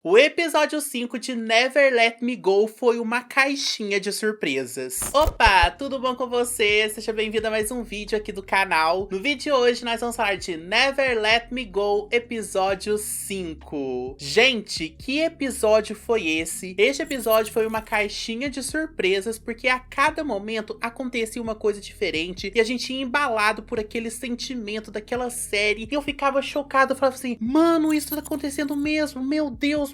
O episódio 5 de Never Let Me Go foi uma caixinha de surpresas. Opa, tudo bom com você? Seja bem-vindo a mais um vídeo aqui do canal. No vídeo de hoje nós vamos falar de Never Let Me Go, episódio 5. Gente, que episódio foi esse? Este episódio foi uma caixinha de surpresas, porque a cada momento acontecia uma coisa diferente e a gente ia embalado por aquele sentimento daquela série. E eu ficava chocado, eu falava assim, mano, isso tá acontecendo mesmo, meu Deus.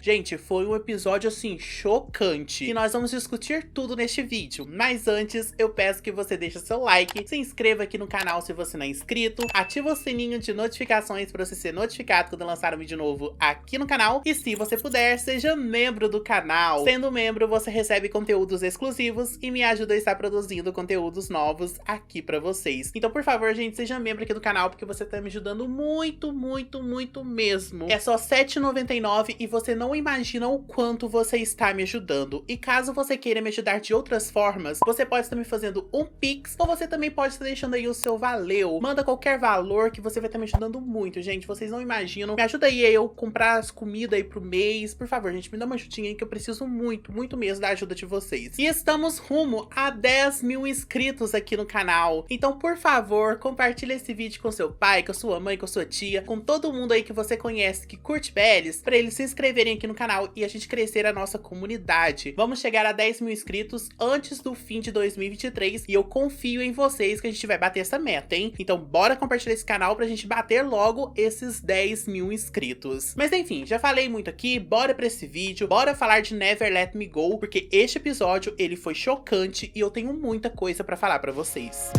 Gente, foi um episódio assim, chocante. E nós vamos discutir tudo neste vídeo. Mas antes, eu peço que você deixe seu like, se inscreva aqui no canal se você não é inscrito, ativa o sininho de notificações para você ser notificado quando eu lançar um vídeo novo aqui no canal. E se você puder, seja membro do canal. Sendo membro, você recebe conteúdos exclusivos e me ajuda a estar produzindo conteúdos novos aqui pra vocês. Então, por favor, gente, seja membro aqui do canal, porque você tá me ajudando muito mesmo. É só R$ 7,99 e você não imagina o quanto você está me ajudando. E caso você queira me ajudar de outras formas, você pode estar me fazendo um Pix, ou você também pode estar deixando aí o seu valeu. Manda qualquer valor que você vai estar me ajudando muito, gente. Vocês não imaginam. Me ajuda aí a eu comprar as comidas aí pro mês. Por favor, gente, me dá uma ajudinha aí que eu preciso muito mesmo da ajuda de vocês. E estamos rumo a 10 mil inscritos aqui no canal. Então, por favor, compartilha esse vídeo com seu pai, com sua mãe, com sua tia, com todo mundo aí que você conhece que curte BLs, pra eles se inscreverem aqui no canal e a gente crescer a nossa comunidade. Vamos chegar a 10 mil inscritos antes do fim de 2023 e eu confio em vocês que a gente vai bater essa meta, hein? Então bora compartilhar esse canal pra gente bater logo esses 10 mil inscritos. Mas enfim, já falei muito aqui, bora pra esse vídeo, bora falar de Never Let Me Go, porque este episódio ele foi chocante e eu tenho muita coisa pra falar pra vocês.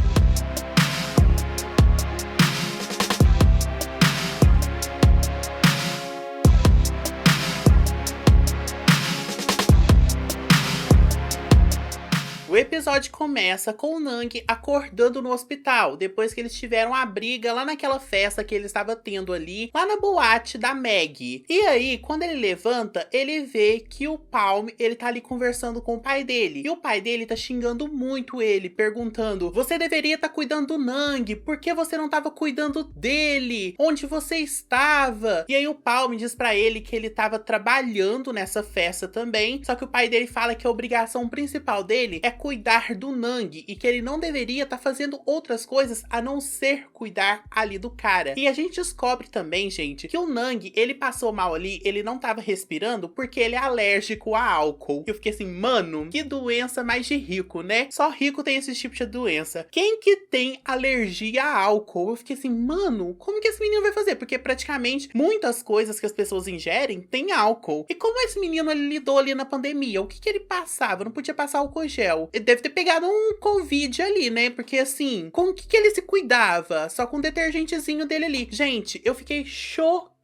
O episódio começa com o Nang acordando no hospital, depois que eles tiveram a briga lá naquela festa que ele estava tendo ali, lá na boate da Meg. E aí, quando ele levanta, ele vê que o Palm, ele tá ali conversando com o pai dele. E o pai dele tá xingando muito ele, perguntando, você deveria estar cuidando do Nang, por que você não estava cuidando dele? Onde você estava? E aí o Palm diz pra ele que ele estava trabalhando nessa festa também, só que o pai dele fala que a obrigação principal dele é cuidar do Nang e que ele não deveria estar fazendo outras coisas a não ser cuidar ali do cara. E a gente descobre também, gente, que o Nang, ele passou mal ali, ele não tava respirando porque ele é alérgico a álcool. Eu fiquei assim, mano, que doença mais de rico, né? Só rico tem esse tipo de doença. Quem que tem alergia a álcool? Eu fiquei assim, mano, como que esse menino vai fazer? Porque praticamente muitas coisas que as pessoas ingerem tem álcool. E como esse menino ele lidou ali na pandemia? O que que ele passava? Não podia passar álcool gel. Ele deve ter pegado um Covid ali, né? Porque assim, com o que ele se cuidava? Só com o detergentezinho dele ali. Gente, eu fiquei chocado.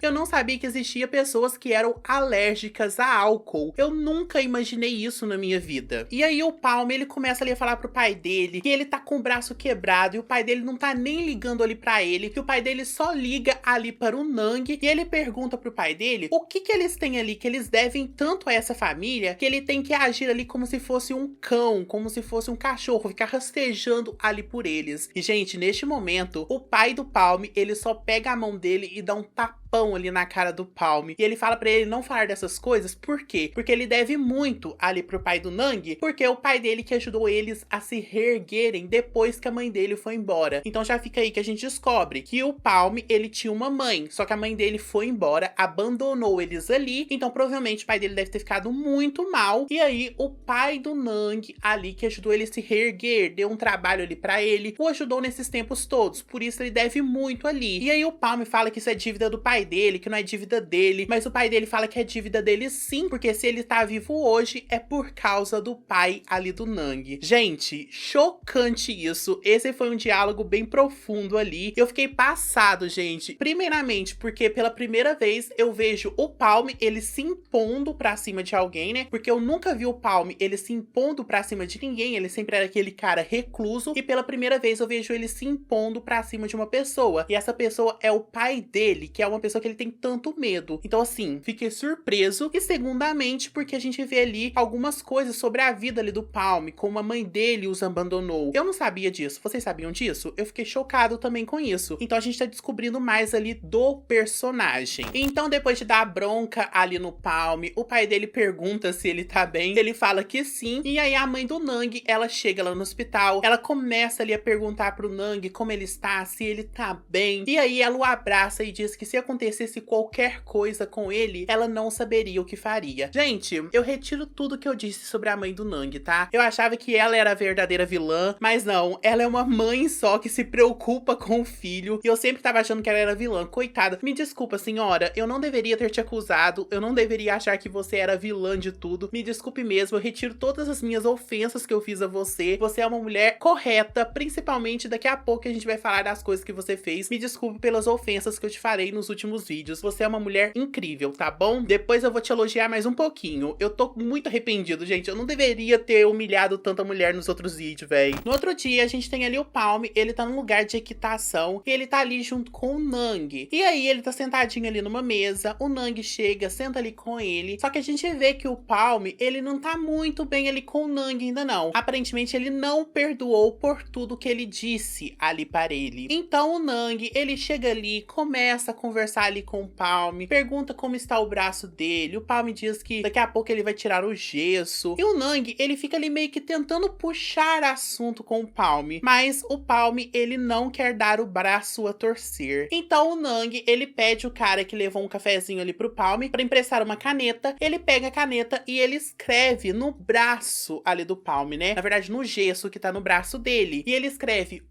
Eu não sabia que existia pessoas que eram alérgicas a álcool. Eu nunca imaginei isso na minha vida. E aí o Palm, ele começa ali a falar pro pai dele que ele tá com o braço quebrado e o pai dele não tá nem ligando ali pra ele, que o pai dele só liga ali para o Nang e ele pergunta pro pai dele o que eles têm ali que eles devem tanto a essa família que ele tem que agir ali como se fosse um cão, como se fosse um cachorro, ficar rastejando ali por eles. E gente, neste momento, o pai do Palm, ele só pega a mão dele e dá um tapão ali na cara do Palm. E ele fala pra ele não falar dessas coisas, por quê? Porque ele deve muito ali pro pai do Nang, porque é o pai dele que ajudou eles a se reerguerem depois que a mãe dele foi embora. Então já fica aí que a gente descobre que o Palm, ele tinha uma mãe, só que a mãe dele foi embora, abandonou eles ali, então provavelmente o pai dele deve ter ficado muito mal, e aí o pai do Nang ali que ajudou ele a se reerguer, deu um trabalho ali pra ele, o ajudou nesses tempos todos, por isso ele deve muito ali. E aí o Palm fala que isso é dívida do pai dele, que não é dívida dele, mas o pai dele fala que é dívida dele sim, porque se ele tá vivo hoje é por causa do pai ali do Nang. Gente, chocante isso. Esse foi um diálogo bem profundo ali. Eu fiquei passado, gente. Primeiramente, porque pela primeira vez eu vejo o Palm, ele se impondo pra cima de alguém, né? Porque eu nunca vi o Palm, ele se impondo pra cima de ninguém, ele sempre era aquele cara recluso, e pela primeira vez eu vejo ele se impondo pra cima de uma pessoa. E essa pessoa é o pai dele, que é uma pessoa que ele tem tanto medo. Então assim, fiquei surpreso. E segundamente, porque a gente vê ali algumas coisas sobre a vida ali do Palme, como a mãe dele os abandonou. Eu não sabia disso. Vocês sabiam disso? Eu fiquei chocado também com isso. Então a gente tá descobrindo mais ali do personagem. Então depois de dar a bronca ali no Palme, o pai dele pergunta se ele tá bem. Ele fala que sim. E aí a mãe do Nang, ela chega lá no hospital. Ela começa ali a perguntar pro Nang como ele está, se ele tá bem. E aí ela o abraça e diz que se acontecesse qualquer coisa com ele, ela não saberia o que faria. Gente, eu retiro tudo que eu disse sobre a mãe do Nang, tá? Eu achava que ela era a verdadeira vilã, mas não. Ela é uma mãe só que se preocupa com o filho. E eu sempre tava achando que ela era vilã. Coitada. Me desculpa, senhora. Eu não deveria ter te acusado. Eu não deveria achar que você era vilã de tudo. Me desculpe mesmo. Eu retiro todas as minhas ofensas que eu fiz a você. Você é uma mulher correta, principalmente daqui a pouco a gente vai falar das coisas que você fez. Me desculpe pelas ofensas que eu te farei nos últimos vídeos. Você é uma mulher incrível, tá bom? Depois eu vou te elogiar mais um pouquinho. Eu tô muito arrependido, gente. Eu não deveria ter humilhado tanta mulher nos outros vídeos, velho. No outro dia, a gente tem ali o Palme. Ele tá num lugar de equitação. E ele tá ali junto com o Nang. E aí, ele tá sentadinho ali numa mesa. O Nang chega, senta ali com ele. Só que a gente vê que o Palme, ele não tá muito bem ali com o Nang ainda não. Aparentemente, ele não perdoou por tudo que ele disse ali para ele. Então, o Nang, ele chega ali, começa a conversar ali com o Palme. Pergunta como está o braço dele. O Palme diz que daqui a pouco ele vai tirar o gesso. E o Nang, ele fica ali meio que tentando puxar assunto com o Palme. Mas o Palme, ele não quer dar o braço a torcer. Então o Nang, ele pede o cara que levou um cafezinho ali pro Palme pra emprestar uma caneta. Ele pega a caneta e ele escreve no braço ali do Palme, né? Na verdade, no gesso que tá no braço dele. E ele escreve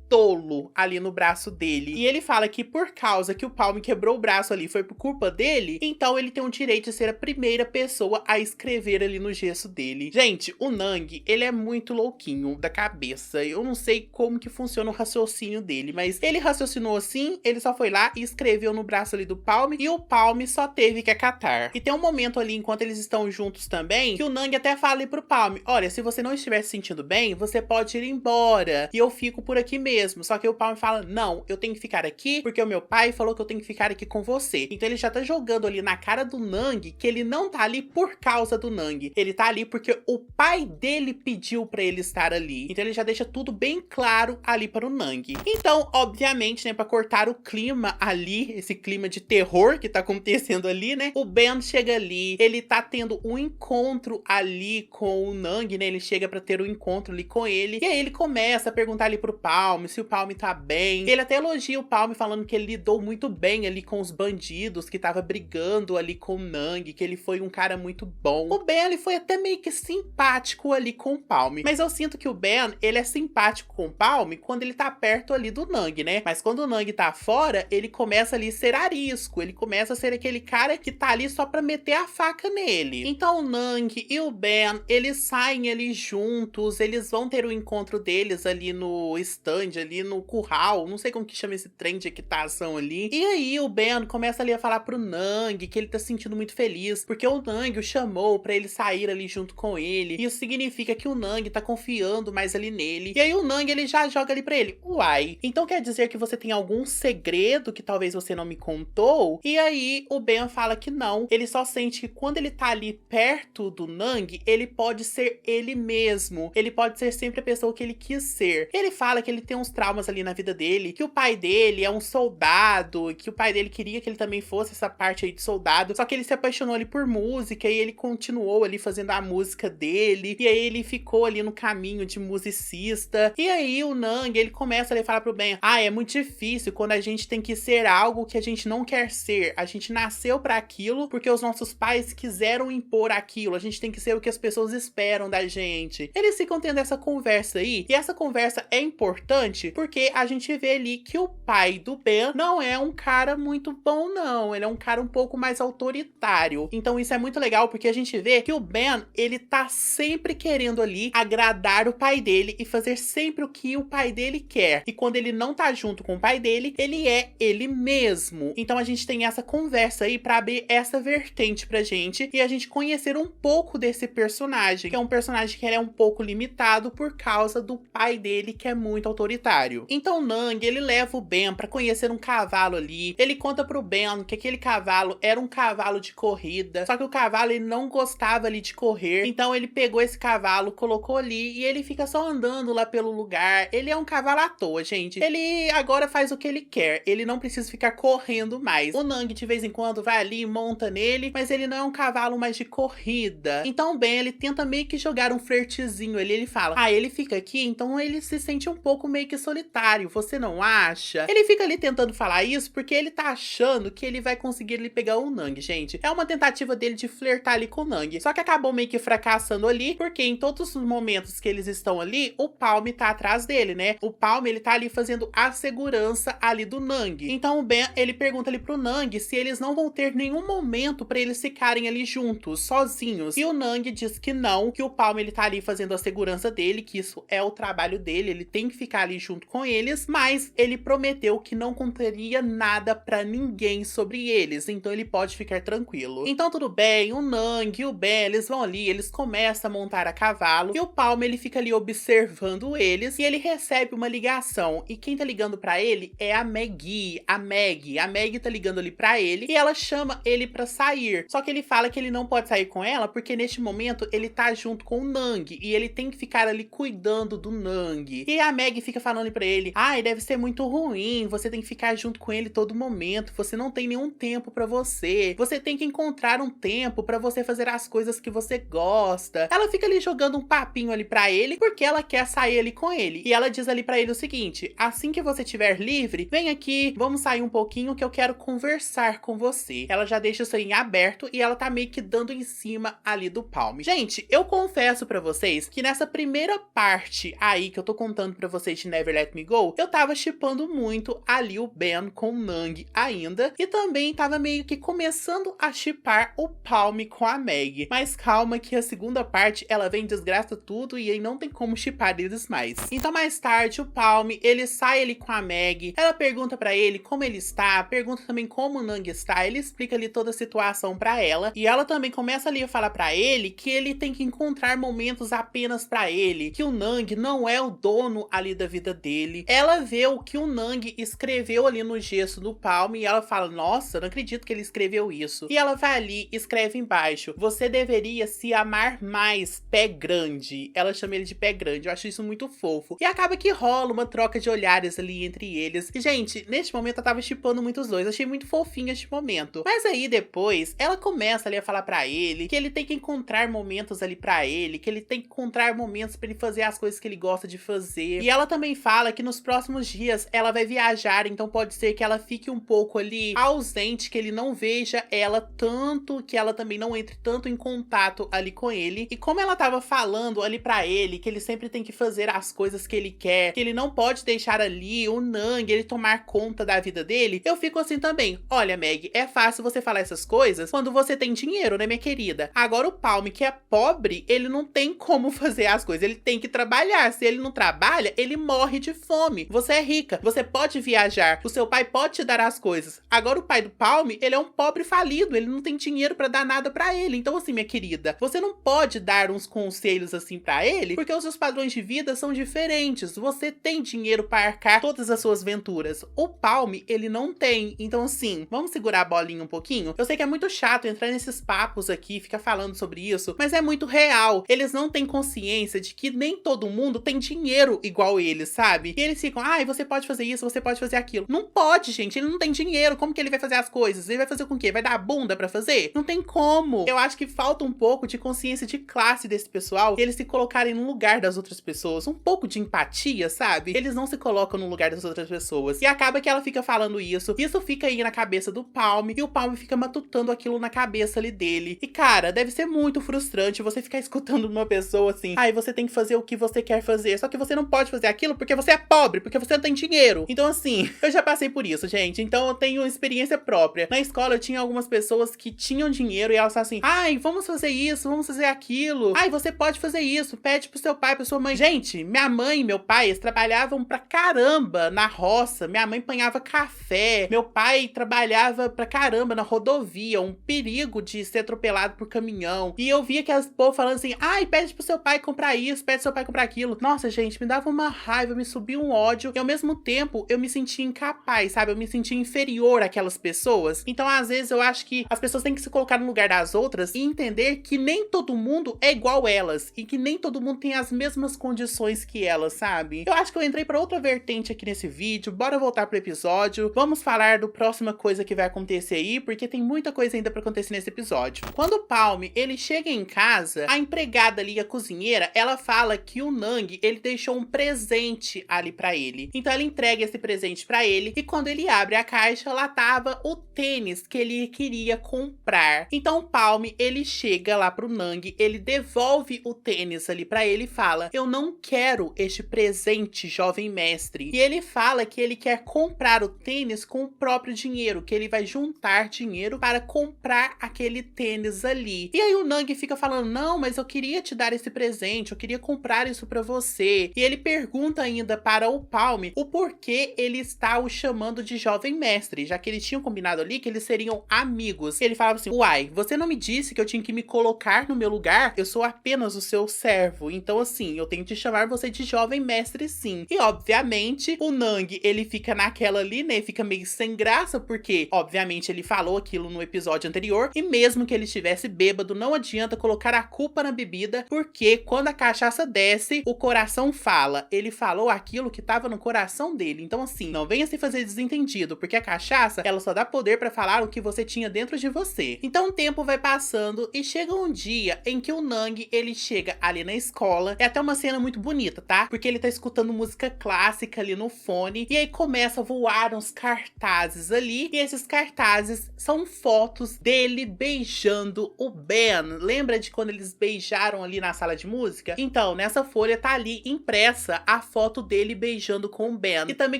tolo ali no braço dele. E ele fala que por causa que o Palme quebrou o braço ali foi por culpa dele, então ele tem o direito de ser a primeira pessoa a escrever ali no gesso dele. Gente, o Nang, ele é muito louquinho da cabeça. Eu não sei como que funciona o raciocínio dele, mas ele raciocinou assim, ele só foi lá e escreveu no braço ali do Palme, e o Palme só teve que acatar. E tem um momento ali, enquanto eles estão juntos também, que o Nang até fala ali pro Palme, olha, se você não estiver se sentindo bem, você pode ir embora, e eu fico por aqui mesmo. Só que o Palme fala, não, eu tenho que ficar aqui porque o meu pai falou que eu tenho que ficar aqui com você. Então ele já tá jogando ali na cara do Nang que ele não tá ali por causa do Nang. Ele tá ali porque o pai dele pediu pra ele estar ali. Então ele já deixa tudo bem claro ali para o Nang. Então, obviamente, né, pra cortar o clima ali, esse clima de terror que tá acontecendo ali, né, o Ben chega ali, ele tá tendo um encontro ali com o Nang, né, ele chega pra ter um encontro ali com ele, e aí ele começa a perguntar ali pro Palme se o Palme tá bem. Ele até elogia o Palme falando que ele lidou muito bem ali com os bandidos, que tava brigando ali com o Nang, que ele foi um cara muito bom. O Ben, ele foi até meio que simpático ali com o Palme, mas eu sinto que o Ben, ele é simpático com o Palme quando ele tá perto ali do Nang, né? Mas quando o Nang tá fora, ele começa ali a ser arisco, ele começa a ser aquele cara que tá ali só pra meter a faca nele. Então o Nang e o Ben, eles saem ali juntos, eles vão ter o encontro deles ali no stand, ali no curral, não sei como que chama esse trem de equitação ali. E aí o Ben começa ali a falar pro Nang que ele tá se sentindo muito feliz, porque o Nang o chamou pra ele sair ali junto com ele. Isso significa que o Nang tá confiando mais ali nele. E aí o Nang, ele já joga ali pra ele, uai, então quer dizer que você tem algum segredo que talvez você não me contou? E aí o Ben fala que não, ele só sente que quando ele tá ali perto do Nang, ele pode ser ele mesmo, ele pode ser sempre a pessoa que ele quis ser. Ele fala que ele tem uns traumas ali na vida dele, que o pai dele é um soldado, que o pai dele queria que ele também fosse essa parte aí de soldado, só que ele se apaixonou ali por música e ele continuou ali fazendo a música dele, e aí ele ficou ali no caminho de musicista. E aí o Nang, ele começa ali a falar pro Ben, é muito difícil quando a gente tem que ser algo que a gente não quer ser, a gente nasceu pra aquilo porque os nossos pais quiseram impor aquilo, a gente tem que ser o que as pessoas esperam da gente. Eles ficam tendo essa conversa aí, e essa conversa é importante porque a gente vê ali que o pai do Ben não é um cara muito bom não, ele é um cara um pouco mais autoritário. Então isso é muito legal porque a gente vê que o Ben, ele tá sempre querendo ali agradar o pai dele e fazer sempre o que o pai dele quer. E quando ele não tá junto com o pai dele, ele é ele mesmo. Então a gente tem essa conversa aí pra abrir essa vertente pra gente e a gente conhecer um pouco desse personagem, que é um personagem que ele é um pouco limitado por causa do pai dele, que é muito autoritário. solitário. Então Nang, ele leva o Ben pra conhecer um cavalo ali. Ele conta pro Ben que aquele cavalo era um cavalo de corrida, só que o cavalo ele não gostava ali de correr. Então ele pegou esse cavalo, colocou ali e ele fica só andando lá pelo lugar. Ele é um cavalo à toa, gente. Ele agora faz o que ele quer. Ele não precisa ficar correndo mais. O Nang de vez em quando vai ali e monta nele, mas ele não é um cavalo mais de corrida. Então o Ben, ele tenta meio que jogar um flertezinho ali. Ele fala, ele fica aqui, então ele se sente um pouco meio que solitário, você não acha? Ele fica ali tentando falar isso porque ele tá achando que ele vai conseguir ali pegar o Nang, gente. É uma tentativa dele de flertar ali com o Nang. Só que acabou meio que fracassando ali, porque em todos os momentos que eles estão ali, o Palm tá atrás dele, né? O Palm, ele tá ali fazendo a segurança ali do Nang. Então o Ben, ele pergunta ali pro Nang se eles não vão ter nenhum momento pra eles ficarem ali juntos, sozinhos. E o Nang diz que não, que o Palm, ele tá ali fazendo a segurança dele, que isso é o trabalho dele, ele tem que ficar ali junto com eles, mas ele prometeu que não contaria nada pra ninguém sobre eles, então ele pode ficar tranquilo. Então tudo bem, o Nang e o Ben, eles vão ali, eles começam a montar a cavalo, e o Palm, ele fica ali observando eles, e ele recebe uma ligação, e quem tá ligando pra ele é a Maggie, a Maggie tá ligando ali pra ele, e ela chama ele pra sair, só que ele fala que ele não pode sair com ela, porque neste momento ele tá junto com o Nang, e ele tem que ficar ali cuidando do Nang. E a Maggie fica falando pra ele, deve ser muito ruim, você tem que ficar junto com ele todo momento, você não tem nenhum tempo pra você tem que encontrar um tempo pra você fazer as coisas que você gosta. Ela fica ali jogando um papinho ali pra ele, porque ela quer sair ali com ele. E ela diz ali pra ele o seguinte, assim que você estiver livre, vem aqui, vamos sair um pouquinho que eu quero conversar com você. Ela já deixa isso aí em aberto e ela tá meio que dando em cima ali do Palm. Gente, eu confesso pra vocês que nessa primeira parte aí que eu tô contando pra vocês de Never Let Me Go, eu tava shippando muito ali o Ben com o Nang ainda, e também tava meio que começando a shippar o Palm com a Maggie. Mas calma que a segunda parte, ela vem desgraça tudo e aí não tem como shippar eles mais. Então mais tarde, o Palm, ele sai ali com a Maggie, ela pergunta pra ele como ele está, pergunta também como o Nang está, ele explica ali toda a situação pra ela, e ela também começa ali a falar pra ele que ele tem que encontrar momentos apenas pra ele, que o Nang não é o dono ali da vida dele. Ela vê o que o Nang escreveu ali no gesso do Palm e ela fala, nossa, não acredito que ele escreveu isso. E ela vai ali e escreve embaixo, você deveria se amar mais, pé grande. Ela chama ele de pé grande, eu acho isso muito fofo. E acaba que rola uma troca de olhares ali entre eles. E, gente, neste momento eu tava shippando muito os dois, achei muito fofinho este momento. Mas aí depois, ela começa ali a falar pra ele que ele tem que encontrar momentos ali pra ele, que ele tem que encontrar momentos pra ele fazer as coisas que ele gosta de fazer. E ela também fala que nos próximos dias ela vai viajar, então pode ser que ela fique um pouco ali ausente, que ele não veja ela tanto, que ela também não entre tanto em contato ali com ele. E como ela tava falando ali pra ele, que ele sempre tem que fazer as coisas que ele quer, que ele não pode deixar ali o Nang, ele tomar conta da vida dele, eu fico assim também. Olha, Meg, é fácil você falar essas coisas quando você tem dinheiro, né, minha querida? Agora o Palm, que é pobre, ele não tem como fazer as coisas, ele tem que trabalhar. Se ele não trabalha, ele morre de fome. Você é rica, você pode viajar, o seu pai pode te dar as coisas. Agora o pai do Palm, ele é um pobre falido, ele não tem dinheiro pra dar nada pra ele. Então assim, minha querida, você não pode dar uns conselhos assim pra ele, porque os seus padrões de vida são diferentes. Você tem dinheiro pra arcar todas as suas aventuras. O Palm, ele não tem. Então assim, vamos segurar a bolinha um pouquinho? Eu sei que é muito chato entrar nesses papos aqui, ficar falando sobre isso, mas é muito real. Eles não têm consciência de que nem todo mundo tem dinheiro igual eles, sabe? E eles ficam, você pode fazer isso, você pode fazer aquilo. Não pode, gente, ele não tem dinheiro, como que ele vai fazer as coisas? Ele vai fazer com o quê? Vai dar a bunda pra fazer? Não tem como. Eu acho que falta um pouco de consciência de classe desse pessoal, eles se colocarem no lugar das outras pessoas, um pouco de empatia, sabe? Eles não se colocam no lugar das outras pessoas. E acaba que ela fica falando isso fica aí na cabeça do Palm, e o Palm fica matutando aquilo na cabeça ali dele. E cara, deve ser muito frustrante você ficar escutando uma pessoa assim, você tem que fazer o que você quer fazer, só que você não pode fazer aquilo porque você é pobre, porque você não tem dinheiro. Então assim, eu já passei por isso, gente, então eu tenho experiência própria. Na escola eu tinha algumas pessoas que tinham dinheiro e elas falavam assim, vamos fazer isso, vamos fazer aquilo, você pode fazer isso, pede pro seu pai, pra sua mãe. Gente, minha mãe e meu pai, eles trabalhavam pra caramba na roça, minha mãe apanhava café, meu pai trabalhava pra caramba na rodovia, um perigo de ser atropelado por caminhão, e eu via que as povo falando assim, pede pro seu pai comprar isso, pede pro seu pai comprar aquilo. Nossa, gente, me dava uma raiva raiva, me subiu um ódio, e ao mesmo tempo eu me senti incapaz, sabe? Eu me senti inferior àquelas pessoas. Então, às vezes, eu acho que as pessoas têm que se colocar no lugar das outras e entender que nem todo mundo é igual elas, e que nem todo mundo tem as mesmas condições que elas, sabe? Eu acho que eu entrei pra outra vertente aqui nesse vídeo. Bora voltar pro episódio. Vamos falar do próxima coisa que vai acontecer aí, porque tem muita coisa ainda pra acontecer nesse episódio. Quando o Palm, ele chega em casa, a empregada ali, a cozinheira, ela fala que o Nang, ele deixou um presente ali pra ele. Então ela entrega esse presente pra ele, e quando ele abre a caixa, lá tava o tênis que ele queria comprar. Então o Palm, ele chega lá pro Nang, ele devolve o tênis ali pra ele e fala: eu não quero este presente, jovem mestre. E ele fala que ele quer comprar o tênis com o próprio dinheiro, que ele vai juntar dinheiro para comprar aquele tênis ali. E aí o Nang fica falando: não, mas eu queria te dar esse presente, eu queria comprar isso pra você. E ele pergunta ainda para o Palm o porquê ele está o chamando de jovem mestre, já que eles tinham combinado ali que eles seriam amigos. Ele falava assim: uai, você não me disse que eu tinha que me colocar no meu lugar? Eu sou apenas o seu servo, então assim, eu tenho que chamar você de jovem mestre sim. E obviamente o Nang, ele fica naquela ali, né, fica meio sem graça, porque obviamente ele falou aquilo no episódio anterior, e mesmo que ele estivesse bêbado, não adianta colocar a culpa na bebida, porque quando a cachaça desce, o coração fala. Ele falou aquilo que tava no coração dele. Então assim, não venha se fazer desentendido, porque a cachaça, ela só dá poder pra falar o que você tinha dentro de você. Então o tempo vai passando e chega um dia em que o Nang, ele chega ali na escola. É até uma cena muito bonita, tá? Porque ele tá escutando música clássica ali no fone, e aí começa a voar uns cartazes ali, e esses cartazes são fotos dele beijando o Ben. Lembra de quando eles beijaram ali na sala de música? Então, nessa folha tá ali impressa a foto dele beijando com o Ben. E também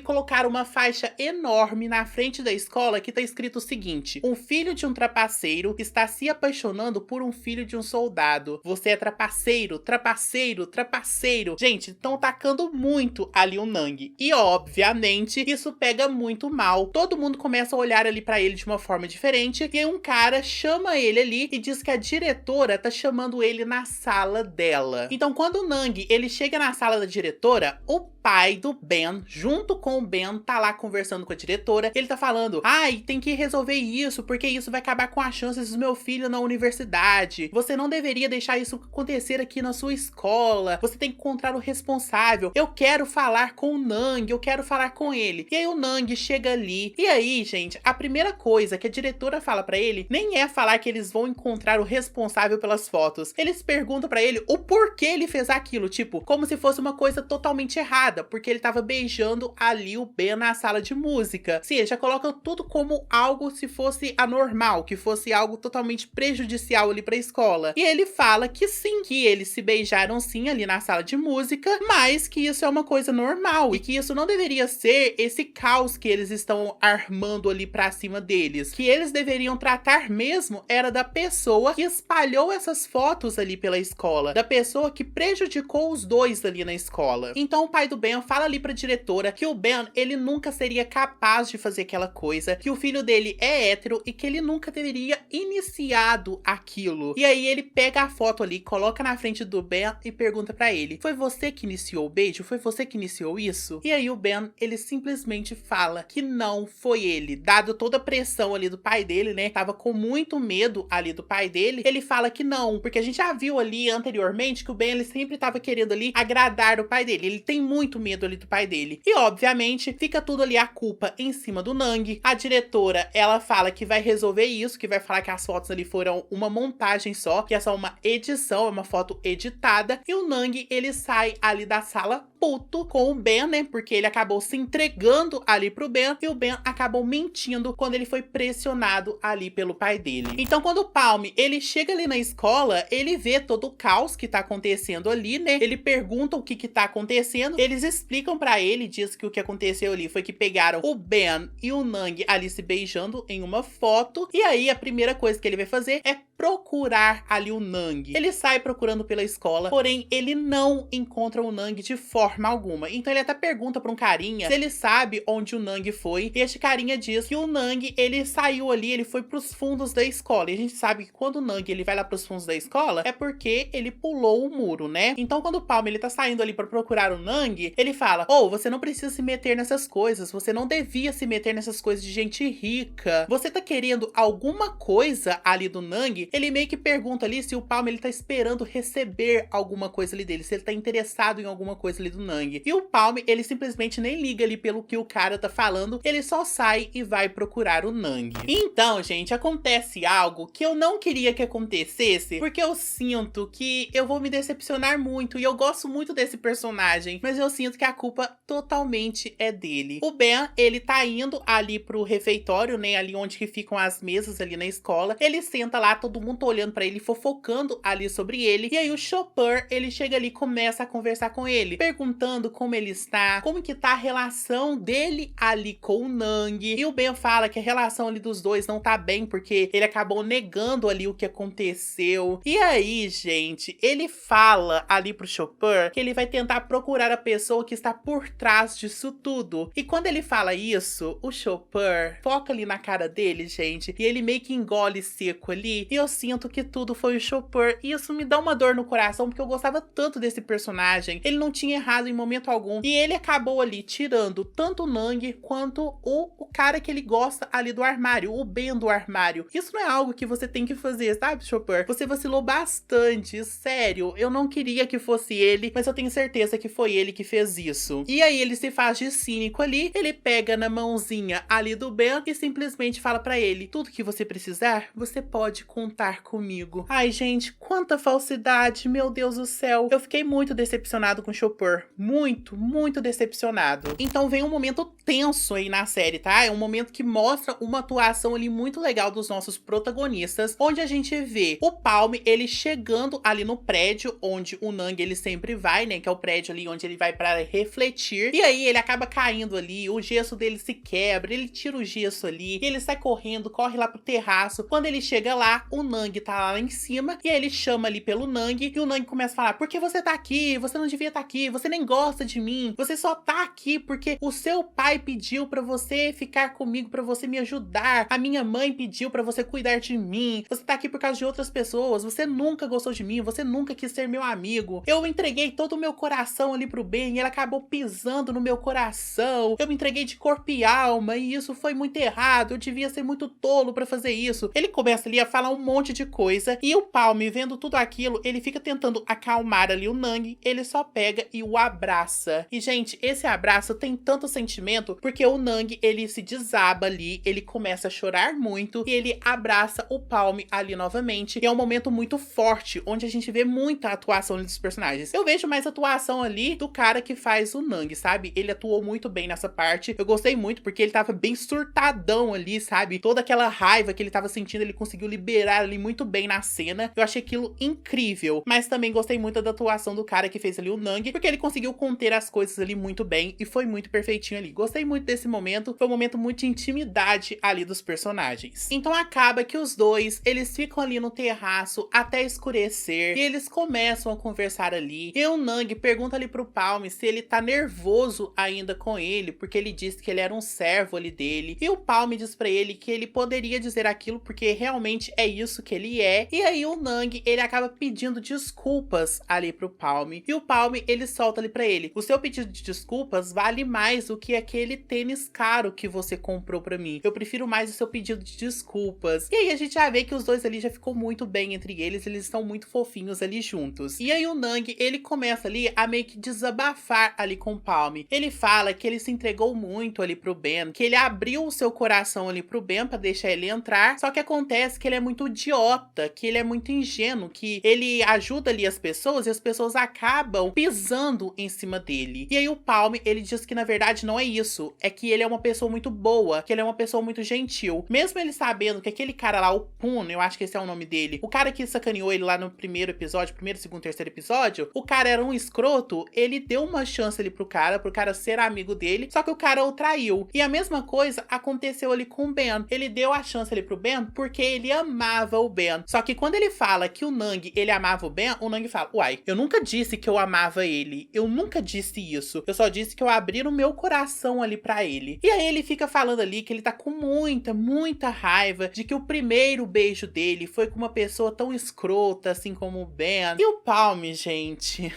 colocaram uma faixa enorme na frente da escola que tá escrito o seguinte: um filho de um trapaceiro está se apaixonando por um filho de um soldado. Você é trapaceiro, trapaceiro, trapaceiro. Gente, estão atacando muito ali o Nang. E obviamente, isso pega muito mal. Todo mundo começa a olhar ali pra ele de uma forma diferente. E aí um cara chama ele ali e diz que a diretora tá chamando ele na sala dela. Então quando o Nang, ele chega na sala da diretora, o pai do Ben, junto com o Ben, tá lá conversando com a diretora. Ele tá falando: ai, tem que resolver isso, porque isso vai acabar com as chances do meu filho na universidade. Você não deveria deixar isso acontecer aqui na sua escola. Você tem que encontrar o responsável. Eu quero falar com o Nang, eu quero falar com ele. E aí o Nang chega ali. E aí, gente, a primeira coisa que a diretora fala pra ele nem é falar que eles vão encontrar o responsável pelas fotos. Eles perguntam pra ele o porquê ele fez aquilo, tipo, como se fosse uma coisa totalmente errada, porque ele tava beijando ali o Ben na sala de música. Sim, eles já colocam tudo como algo se fosse anormal, que fosse algo totalmente prejudicial ali pra escola. E ele fala que sim, que eles se beijaram sim ali na sala de música, mas que isso é uma coisa normal, e que isso não deveria ser esse caos que eles estão armando ali pra cima deles. Que eles deveriam tratar mesmo era da pessoa que espalhou essas fotos ali pela escola, da pessoa que prejudicou os dois ali na escola. Então o pai do Ben fala ali pra diretora que o Ben, ele nunca seria capaz de fazer aquela coisa, que o filho dele é hétero e que ele nunca teria iniciado aquilo. E aí ele pega a foto ali, coloca na frente do Ben e pergunta pra ele: foi você que iniciou o beijo? Foi você que iniciou isso? E aí o Ben, ele simplesmente fala que não foi ele. Dado toda a pressão ali do pai dele, né, tava com muito medo ali do pai dele, ele fala que não, porque a gente já viu ali anteriormente que o Ben, ele sempre tava querendo ali agradar o pai dele. Ele tem muito medo ali do pai dele. E obviamente fica tudo ali a culpa em cima do Nang. A diretora, ela fala que vai resolver isso, que vai falar que as fotos ali foram uma montagem só, que é só uma edição, é uma foto editada. E o Nang, ele sai ali da sala puto com o Ben, né, porque ele acabou se entregando ali pro Ben, e o Ben acabou mentindo quando ele foi pressionado ali pelo pai dele. Então quando o Palm, ele chega ali na escola, ele vê todo o caos que tá acontecendo ali, né, ele pergunta o que tá acontecendo, eles explicam pra ele, diz que o que aconteceu ali foi que pegaram o Ben e o Nang ali se beijando em uma foto, e aí a primeira coisa que ele vai fazer é procurar ali o Nang. Ele sai procurando pela escola, porém ele não encontra o Nang de forma alguma. Então ele até pergunta pra um carinha se ele sabe onde o Nang foi, e este carinha diz que o Nang, ele saiu ali, ele foi pros fundos da escola. E a gente sabe que quando o Nang, ele vai lá pros fundos da escola, é porque ele pulou o muro, né? Então quando o Palm, ele tá saindo ali pra procurar o Nang, ele fala: você não precisa se meter nessas coisas, você não devia se meter nessas coisas de gente rica. Você tá querendo alguma coisa ali do Nang? Ele meio que pergunta ali se o Palm, ele tá esperando receber alguma coisa ali dele, se ele tá interessado em alguma coisa ali do Nang. E o Palm, ele simplesmente nem liga ali pelo que o cara tá falando, ele só sai e vai procurar o Nang. Então, gente, acontece algo que eu não queria que acontecesse, porque eu sinto que eu vou me decepcionar muito, e eu gosto muito desse personagem, mas eu sinto que a culpa totalmente é dele. O Ben, ele tá indo ali pro refeitório, né, ali onde que ficam as mesas ali na escola. Ele senta lá, todo mundo tá olhando pra ele, fofocando ali sobre ele, e aí o Chopper, ele chega ali e começa a conversar com ele, perguntando como ele está, como que tá a relação dele ali com o Nang. E o Ben fala que a relação ali dos dois não tá bem, porque ele acabou negando ali o que aconteceu. E aí, gente, ele fala ali pro Chopper que ele vai tentar procurar a pessoa que está por trás disso tudo. E quando ele fala isso, o Chopper foca ali na cara dele, gente, e ele meio que engole seco ali, e eu sinto que tudo foi o Chopper. E isso me dá uma dor no coração, porque eu gostava tanto desse personagem. Ele não tinha errado em momento algum, e ele acabou ali tirando tanto o Nang quanto o cara que ele gosta ali do armário, o Ben do armário. Isso não é algo que você tem que fazer, sabe, Chopper? Você vacilou bastante, sério. Eu não queria que fosse ele, mas eu tenho certeza que foi ele que fez isso. E aí ele se faz de cínico ali, ele pega na mãozinha ali do Ben e simplesmente fala pra ele: tudo que você precisar, você pode contar comigo. Ai, gente, quanta falsidade, meu Deus do céu. Eu fiquei muito decepcionado com o Chopper. Muito, muito decepcionado. Então vem um momento tenso aí na série, tá? É um momento que mostra uma atuação ali muito legal dos nossos protagonistas, onde a gente vê o Palm, ele chegando ali no prédio onde o Nang, ele sempre vai, né? Que é o prédio ali onde ele vai pra refletir. E aí ele acaba caindo ali, o gesso dele se quebra, ele tira o gesso ali, ele sai correndo, corre lá pro terraço. Quando ele chega lá, o Nang tá lá em cima, e aí ele chama ali pelo Nang, e o Nang começa a falar: por que você tá aqui? Você não devia estar aqui, você nem gosta de mim, você só tá aqui porque o seu pai pediu pra você ficar comigo, pra você me ajudar, a minha mãe pediu pra você cuidar de mim, você tá aqui por causa de outras pessoas, você nunca gostou de mim, você nunca quis ser meu amigo, eu entreguei todo o meu coração ali pro Ben, e ele acabou pisando no meu coração, eu me entreguei de corpo e alma, e isso foi muito errado, eu devia ser muito tolo pra fazer isso. Ele começa ali a falar um monte de coisa, e o Palm, vendo tudo aquilo, ele fica tentando acalmar ali o Nang, ele só pega e o abraça. E, gente, esse abraço tem tanto sentimento, porque o Nang, ele se desaba ali, ele começa a chorar muito, e ele abraça o Palm ali novamente, e é um momento muito forte, onde a gente vê muita atuação ali dos personagens. Eu vejo mais atuação ali do cara que faz o Nang, sabe? Ele atuou muito bem nessa parte, eu gostei muito, porque ele tava bem surtadão ali, sabe? Toda aquela raiva que ele tava sentindo, ele conseguiu liberar ali muito bem na cena, eu achei aquilo incrível, mas também gostei muito da atuação do cara que fez ali o Nang, porque ele conseguiu conter as coisas ali muito bem, e foi muito perfeitinho ali. Gostei muito desse momento, foi um momento muito de intimidade ali dos personagens. Então acaba que os dois, eles ficam ali no terraço até escurecer, e eles começam a conversar ali, e o Nang pergunta ali pro Palm se ele tá nervoso ainda com ele, porque ele disse que ele era um servo ali dele, e o Palm diz pra ele que ele poderia dizer aquilo porque realmente é isso que ele é, e aí o Nang, ele acaba pedindo desculpas ali pro Palm, e o Palm, ele solta ali pra ele: o seu pedido de desculpas vale mais do que aquele tênis caro que você comprou pra mim, eu prefiro mais o seu pedido de desculpas. E aí a gente já vê que os dois ali já ficou muito bem entre eles estão muito fofinhos ali juntos. E aí o Nang, ele começa ali a meio que desabafar ali com o Palm. Ele fala que ele se entregou muito ali pro Ben, que ele abriu o seu coração ali pro Ben pra deixar ele entrar, só que acontece que ele é muito idiota, que ele é muito ingênuo, que ele ajuda ali as pessoas e as pessoas acabam pisando em cima dele. E aí o Palm, ele diz que na verdade não é isso, é que ele é uma pessoa muito boa, que ele é uma pessoa muito gentil. Mesmo ele sabendo que aquele cara lá, o Poon, eu acho que esse é o nome dele, o cara que sacaneou ele lá no primeiro episódio, primeiro, segundo, terceiro episódio, o cara era um escroto, ele deu uma chance ali pro cara ser amigo dele, só que o cara o traiu. E a mesma coisa aconteceu ali com o Ben. Ele deu a chance ali pro Ben porque ele amava amava o Ben. Só que quando ele fala que o Nang, ele amava o Ben, o Nang fala, uai, eu nunca disse que eu amava ele. Eu nunca disse isso. Eu só disse que eu abri o meu coração ali pra ele. E aí ele fica falando ali que ele tá com muita raiva de que o primeiro beijo dele foi com uma pessoa tão escrota, assim como o Ben. E o Palm, gente,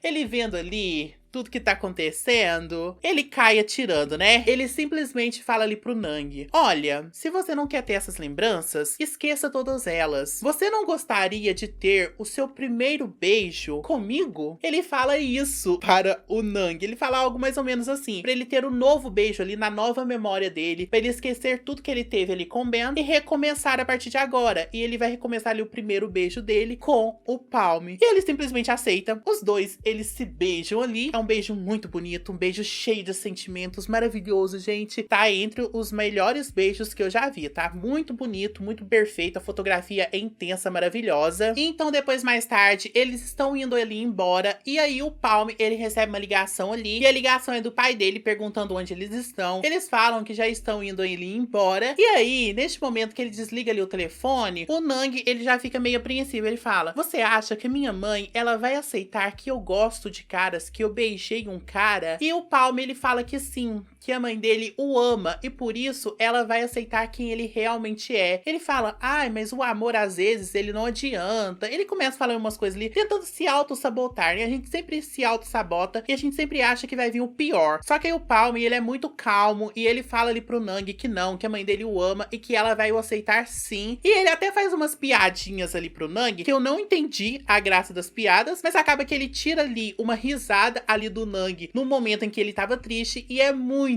ele vendo ali tudo que tá acontecendo, ele cai atirando, né? Ele simplesmente fala ali pro Nang, olha, se você não quer ter essas lembranças, esqueça todas elas. Você não gostaria de ter o seu primeiro beijo comigo? Ele fala isso para o Nang, ele fala algo mais ou menos assim, pra ele ter um novo beijo ali na nova memória dele, pra ele esquecer tudo que ele teve ali com o Ben e recomeçar a partir de agora. E ele vai recomeçar ali o primeiro beijo dele com o Palm. E ele simplesmente aceita, os dois, eles se beijam ali. Um beijo muito bonito, um beijo cheio de sentimentos, maravilhoso, gente. Tá entre os melhores beijos que eu já vi, tá? Muito bonito, muito perfeito, a fotografia é intensa, maravilhosa. Então depois, mais tarde, eles estão indo ali embora, e aí o Palm, ele recebe uma ligação ali, e a ligação é do pai dele, perguntando onde eles estão. Eles falam que já estão indo ali embora, e aí, neste momento que ele desliga ali o telefone, o Nang, ele já fica meio apreensivo, ele fala, você acha que minha mãe, ela vai aceitar que eu gosto de caras, que eu beijei um cara? E o Palm, ele fala que sim, que a mãe dele o ama e por isso ela vai aceitar quem ele realmente é. Ele fala, ai, mas o amor às vezes ele não adianta. Ele começa falando umas coisas ali, tentando se auto-sabotar, né? A gente sempre se auto-sabota e a gente sempre acha que vai vir o pior. Só que aí o Palm, ele é muito calmo e ele fala ali pro Nang que não, que a mãe dele o ama e que ela vai o aceitar sim. E ele até faz umas piadinhas ali pro Nang, que eu não entendi a graça das piadas, mas acaba que ele tira ali uma risada ali do Nang no momento em que ele tava triste e é muito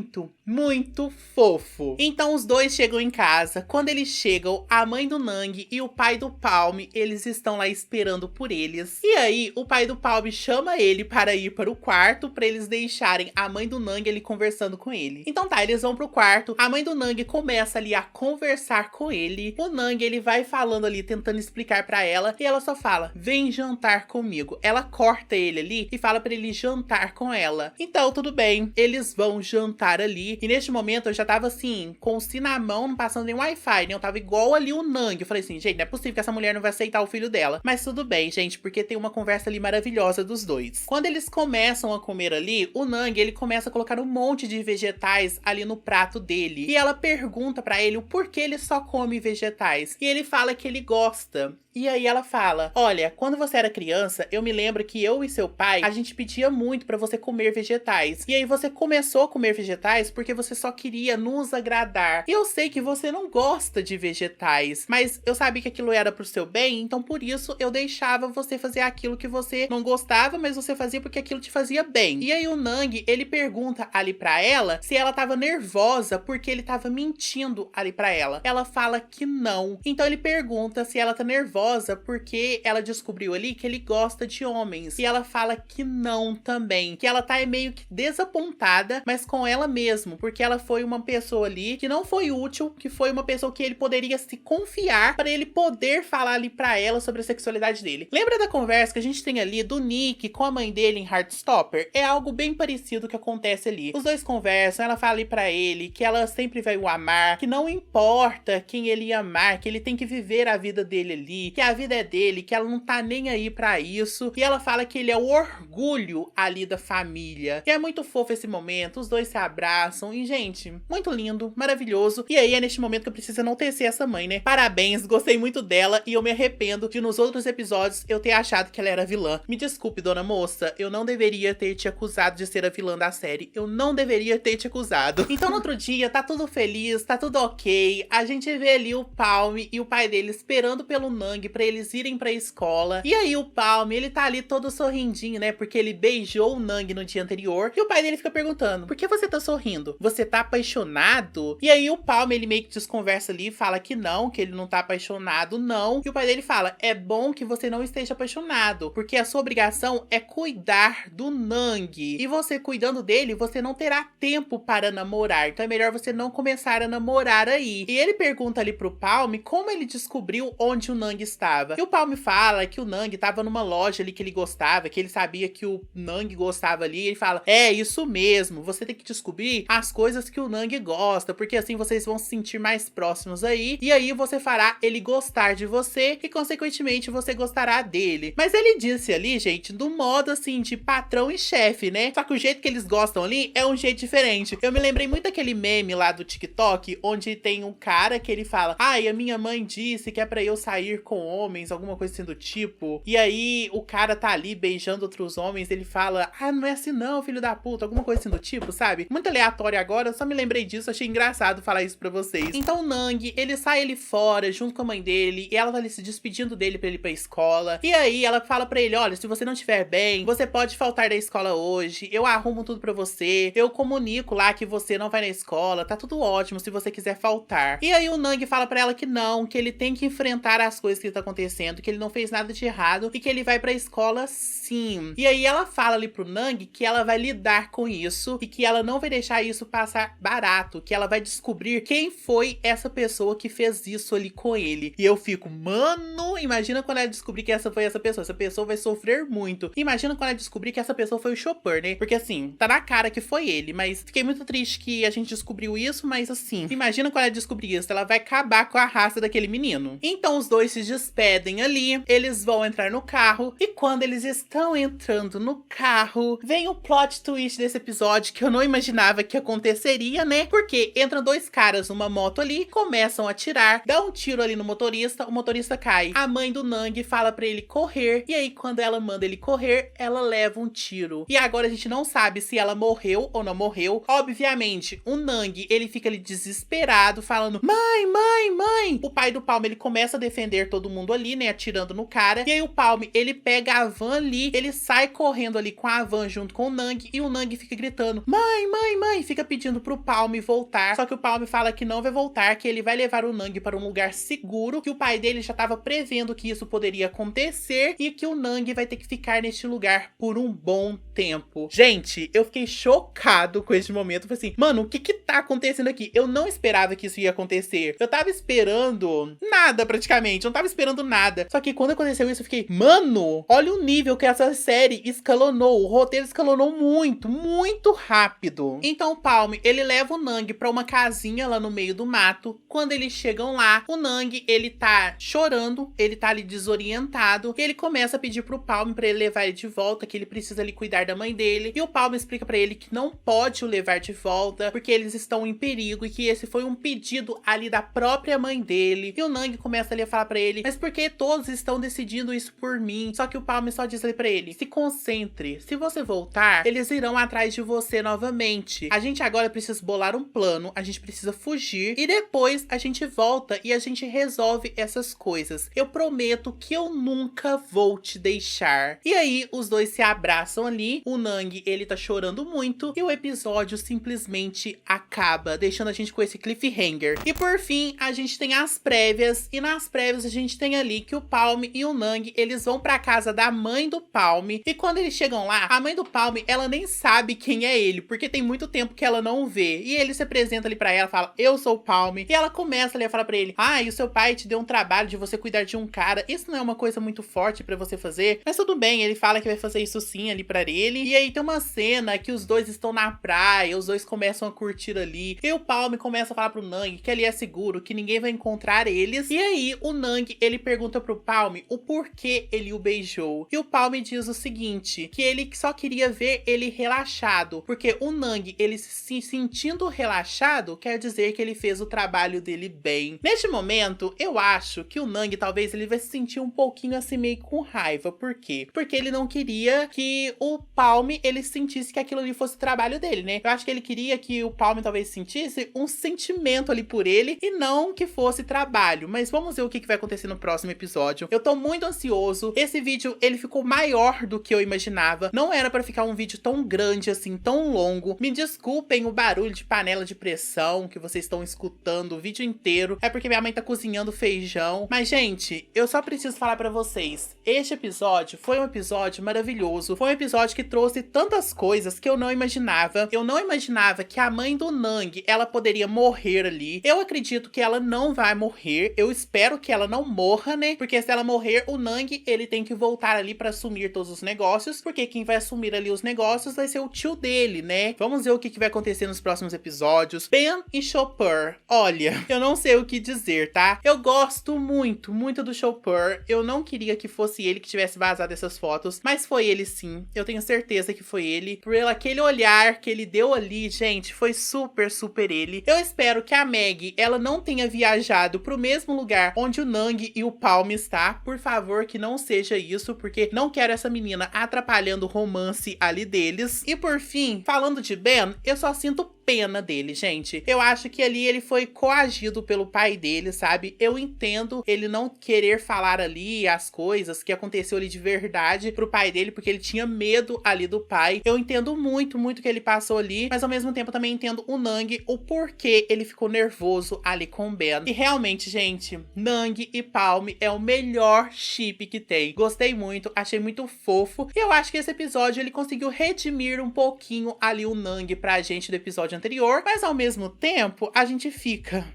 fofo. Então os dois chegam em casa. Quando eles chegam, a mãe do Nang e o pai do Palm, eles estão lá esperando por eles. E aí o pai do Palm chama ele para ir para o quarto, para eles deixarem a mãe do Nang ali conversando com ele. Então tá, eles vão pro quarto, a mãe do Nang começa ali a conversar com ele. O Nang, ele vai falando ali, tentando explicar para ela, e ela só fala, vem jantar comigo. Ela corta ele ali e fala para ele jantar com ela. Então tudo bem, eles vão jantar ali, e neste momento eu já tava assim, com o si na mão, não passando nem Wi-Fi, né? Eu tava igual ali o Nang. Eu falei assim, gente, não é possível que essa mulher não vai aceitar o filho dela. Mas tudo bem, gente, porque tem uma conversa ali maravilhosa dos dois. Quando eles começam a comer ali, o Nang, ele começa a colocar um monte de vegetais ali no prato dele. E ela pergunta pra ele o porquê ele só come vegetais. E ele fala que ele gosta. E aí ela fala, olha, quando você era criança, eu me lembro que eu e seu pai, a gente pedia muito pra você comer vegetais. E aí você começou a comer vegetais porque você só queria nos agradar. E eu sei que você não gosta de vegetais, mas eu sabia que aquilo era pro seu bem, então por isso eu deixava você fazer aquilo que você não gostava, mas você fazia porque aquilo te fazia bem. E aí o Nang, ele pergunta ali pra ela se ela tava nervosa porque ele tava mentindo ali pra ela. Ela fala que não. Então ele pergunta se ela tá nervosa porque ela descobriu ali que ele gosta de homens. E ela fala que não também. Que ela tá meio que desapontada, mas com ela mesmo. Porque ela foi uma pessoa ali que não foi útil, que foi uma pessoa que ele poderia se confiar para ele poder falar ali pra ela sobre a sexualidade dele. Lembra da conversa que a gente tem ali do Nick com a mãe dele em Heartstopper? É algo bem parecido que acontece ali. Os dois conversam, ela fala ali pra ele que ela sempre vai o amar, que não importa quem ele ia amar, que ele tem que viver a vida dele ali, que a vida é dele, que ela não tá nem aí pra isso. E ela fala que ele é o orgulho ali da família. E é muito fofo esse momento, os dois se abraçam e, gente, muito lindo, maravilhoso. E aí é neste momento que eu preciso enaltecer essa mãe, né? Parabéns, gostei muito dela e eu me arrependo de nos outros episódios eu ter achado que ela era vilã. Me desculpe, dona moça, eu não deveria ter te acusado de ser a vilã da série. Eu não deveria ter te acusado. Então no outro dia, tá tudo feliz, tá tudo ok. A gente vê ali o Palm e o pai dele esperando pelo Nang pra eles irem pra escola. E aí o Palm, ele tá ali todo sorrindinho, né? Porque ele beijou o Nang no dia anterior. E o pai dele fica perguntando, por que você tá sorrindo? Você tá apaixonado? E aí o Palm, ele meio que desconversa ali, fala que não, que ele não tá apaixonado, não. E o pai dele fala, é bom que você não esteja apaixonado, porque a sua obrigação é cuidar do Nang. E você cuidando dele, você não terá tempo para namorar. Então é melhor você não começar a namorar aí. E ele pergunta ali pro Palm como ele descobriu onde o Nang estava. E o Palme fala que o Nang tava numa loja ali que ele gostava, que ele sabia que o Nang gostava ali. Ele fala, é isso mesmo, você tem que descobrir as coisas que o Nang gosta, porque assim vocês vão se sentir mais próximos aí, e aí você fará ele gostar de você e consequentemente você gostará dele. Mas ele disse ali, gente, do modo assim de patrão e chefe, né? Só que o jeito que eles gostam ali é um jeito diferente. Eu me lembrei muito daquele meme lá do TikTok, onde tem um cara que ele fala, ai, a minha mãe disse que é pra eu sair com homens, alguma coisa assim do tipo. E aí o cara tá ali beijando outros homens, ele fala, ah, não é assim não, filho da puta, alguma coisa assim do tipo, sabe? Muito aleatório agora, eu só me lembrei disso, achei engraçado falar isso pra vocês. Então o Nang, ele sai ali fora, junto com a mãe dele, e ela tá ali se despedindo dele pra ele ir pra escola. E aí ela fala pra ele, olha, se você não estiver bem, você pode faltar da escola hoje, eu arrumo tudo pra você, eu comunico lá que você não vai na escola, tá tudo ótimo se você quiser faltar. E aí o Nang fala pra ela que não, que ele tem que enfrentar as coisas que tá acontecendo, que ele não fez nada de errado e que ele vai pra escola sim. E aí ela fala ali pro Nang que ela vai lidar com isso e que ela não vai deixar isso passar barato, que ela vai descobrir quem foi essa pessoa que fez isso ali com ele. E eu fico, mano, imagina quando ela descobrir que essa foi essa pessoa vai sofrer muito. Imagina quando ela descobrir que essa pessoa foi o Chopper, né? Porque assim, tá na cara que foi ele, mas fiquei muito triste que a gente descobriu isso, mas assim, imagina quando ela descobrir isso, ela vai acabar com a raça daquele menino. Então os dois se despedem ali, eles vão entrar no carro, e quando eles estão entrando no carro, vem o plot twist desse episódio que eu não imaginava que aconteceria, né? Porque entram dois caras numa moto ali, começam a atirar, dá um tiro ali no motorista, o motorista cai. A mãe do Nang fala pra ele correr, e aí quando ela manda ele correr, ela leva um tiro. E agora a gente não sabe se ela morreu ou não morreu. Obviamente, o Nang, ele fica ali desesperado, falando, mãe, mãe, mãe. O pai do Palme, ele começa a defender todo mundo ali, né, atirando no cara. E aí o Palme, ele pega a van ali, ele sai correndo ali com a van junto com o Nang, e o Nang fica gritando, mãe, mãe, mãe, fica pedindo pro Palme voltar. Só que o Palme fala que não vai voltar, que ele vai levar o Nang para um lugar seguro, que o pai dele já tava prevendo que isso poderia acontecer e que o Nang vai ter que ficar neste lugar por um bom tempo. Gente, eu fiquei chocado com esse momento. Eu falei assim, mano, o que tá acontecendo aqui? Eu não esperava que isso ia acontecer. Eu tava esperando nada, praticamente. Eu não tava esperando nada. Só que quando aconteceu isso, eu fiquei, mano, olha o nível que essa série escalonou. O roteiro escalonou muito, muito rápido. Então o Palme, ele leva o Nang pra uma casinha lá no meio do mato. Quando eles chegam lá, o Nang, ele tá chorando, ele tá ali desorientado, e ele começa a pedir pro Palme pra ele levar ele de volta, que ele precisa ali cuidar da mãe dele, e o Palme explica pra ele que não pode o levar de volta, porque eles estão em perigo, e que esse foi um pedido ali da própria mãe dele. E o Nang começa ali a falar pra ele, mas por que todos estão decidindo isso por mim? Só que o Palme só diz ali pra ele, se concentre, se você voltar, eles irão atrás de você novamente. A gente agora precisa bolar um plano, a gente precisa fugir, e depois a gente volta e a gente resolve essas coisas. Eu prometo que eu nunca vou te deixar. E aí, os dois se abraçam ali, o Nang, ele tá chorando muito, e o episódio simplesmente acaba, deixando a gente com esse cliffhanger. E por fim, a gente tem as prévias, e nas prévias a gente tem ali que o Palme e o Nang, eles vão pra casa da mãe do Palme, e quando eles chegam lá, a mãe do Palme, ela nem sabe quem é ele, porque tem muito tempo que ela não vê, e ele se apresenta ali pra ela, fala, eu sou o Palme, e ela começa ali a falar pra ele, ah, e o seu pai te deu um trabalho de você cuidar de um cara, isso não é uma coisa muito forte pra você fazer, mas tudo bem, ele fala que vai fazer isso sim ali pra ele, e aí tem uma cena que os dois estão na praia, os dois começam a curtir ali, e o Palme começa a falar pro Nang que ali é seguro, que ninguém vai encontrar eles, e aí o Nang, ele pergunta pro Palme o porquê ele o beijou, e o Palme diz o seguinte, que ele só queria ver ele relaxado, porque o Nang, ele se sentindo relaxado, quer dizer que ele fez o trabalho dele bem. Neste momento, eu acho que o Nang, talvez, ele vai se sentir um pouquinho assim, meio com raiva, por quê? Porque ele não queria que o Palme, ele sentisse que aquilo ali fosse o trabalho dele, né? Eu acho que ele queria que o Palme talvez sentisse um sentimento ali por ele, e não que fosse trabalho, mas vamos ver o que vai acontecer no próximo episódio. Eu tô muito ansioso, esse vídeo, ele ficou maior do que eu imaginava, não era pra ficar um vídeo tão grande assim, tão longo, me desculpem o barulho de panela de pressão que vocês estão escutando o vídeo inteiro, é porque minha mãe tá cozinhando feijão, mas gente, eu só preciso falar pra vocês, este episódio foi um episódio maravilhoso, foi um episódio que que trouxe tantas coisas que eu não imaginava. Eu não imaginava que a mãe do Nang, ela poderia morrer ali. Eu acredito que ela não vai morrer. Eu espero que ela não morra, né? Porque se ela morrer, o Nang, ele tem que voltar ali pra assumir todos os negócios, porque quem vai assumir ali os negócios vai ser o tio dele, né? Vamos ver o que vai acontecer nos próximos episódios. Ben e Chopper, olha, eu não sei o que dizer, tá? Eu gosto muito, muito do Chopper. Eu não queria que fosse ele que tivesse vazado essas fotos, mas foi ele sim. Eu tenho certeza que foi ele. Por aquele olhar que ele deu ali, gente, foi super, super ele. Eu espero que a Meg, ela não tenha viajado pro mesmo lugar onde o Nang e o Palm está. Por favor, que não seja isso, porque não quero essa menina atrapalhando o romance ali deles. E por fim, falando de Ben, eu só sinto pena dele, gente. Eu acho que ali ele foi coagido pelo pai dele, sabe? Eu entendo ele não querer falar ali as coisas que aconteceu ali de verdade pro pai dele, porque ele tinha medo ali do pai. Eu entendo muito, muito que ele passou ali, mas ao mesmo tempo também entendo o Nang, o porquê ele ficou nervoso ali com o Ben. E realmente, gente, Nang e Palm é o melhor chip que tem. Gostei muito, achei muito fofo. E eu acho que esse episódio ele conseguiu redimir um pouquinho ali o Nang pra gente do episódio anterior, mas ao mesmo tempo a gente fica...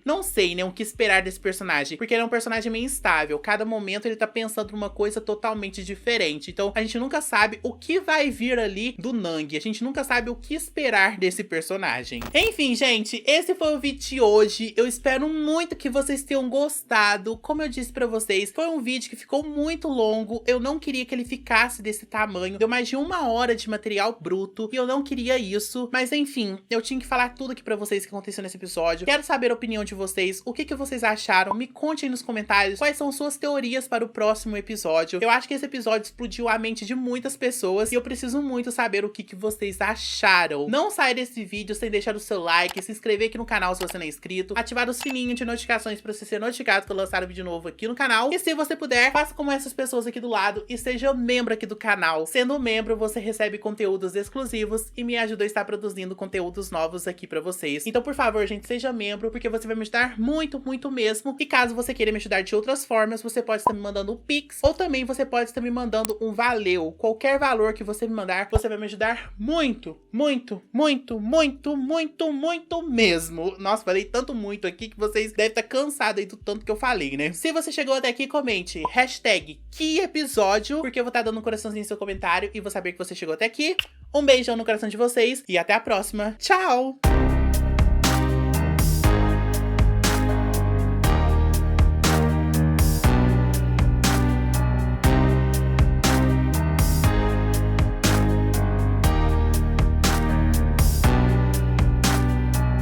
não sei, né, o que esperar desse personagem, porque ele é um personagem meio instável, cada momento ele tá pensando numa coisa totalmente diferente, então a gente nunca sabe o que vai vir ali do Nang, a gente nunca sabe o que esperar desse personagem. Enfim, gente, esse foi o vídeo de hoje, eu espero muito que vocês tenham gostado. Como eu disse pra vocês, foi um vídeo que ficou muito longo, eu não queria que ele ficasse desse tamanho, deu mais de 1 hora de material bruto, e eu não queria isso, mas enfim, eu tinha que falar tudo aqui pra vocês que aconteceu nesse episódio. Quero saber a opinião de vocês, o que vocês acharam, me conte aí nos comentários quais são suas teorias para o próximo episódio. Eu acho que esse episódio explodiu a mente de muitas pessoas e eu preciso muito saber o que vocês acharam. Não saia desse vídeo sem deixar o seu like, se inscrever aqui no canal se você não é inscrito, ativar o sininho de notificações para você ser notificado quando eu lançar um vídeo novo aqui no canal. E se você puder, faça como essas pessoas aqui do lado e seja membro aqui do canal. Sendo membro, você recebe conteúdos exclusivos e me ajuda a estar produzindo conteúdos novos aqui pra vocês. Então, por favor, gente, seja membro, porque você vai me ajudar muito, muito mesmo. E caso você queira me ajudar de outras formas, você pode estar me mandando um Pix, ou também você pode estar me mandando um valeu. Qualquer valor que você me mandar, você vai me ajudar muito, muito, muito, muito, muito, muito mesmo. Nossa, falei tanto muito aqui que vocês devem estar cansados aí do tanto que eu falei, né? Se você chegou até aqui, comente hashtag que episódio, porque eu vou estar dando um coraçãozinho no seu comentário e vou saber que você chegou até aqui. Um beijão no coração de vocês e até a próxima. Tchau!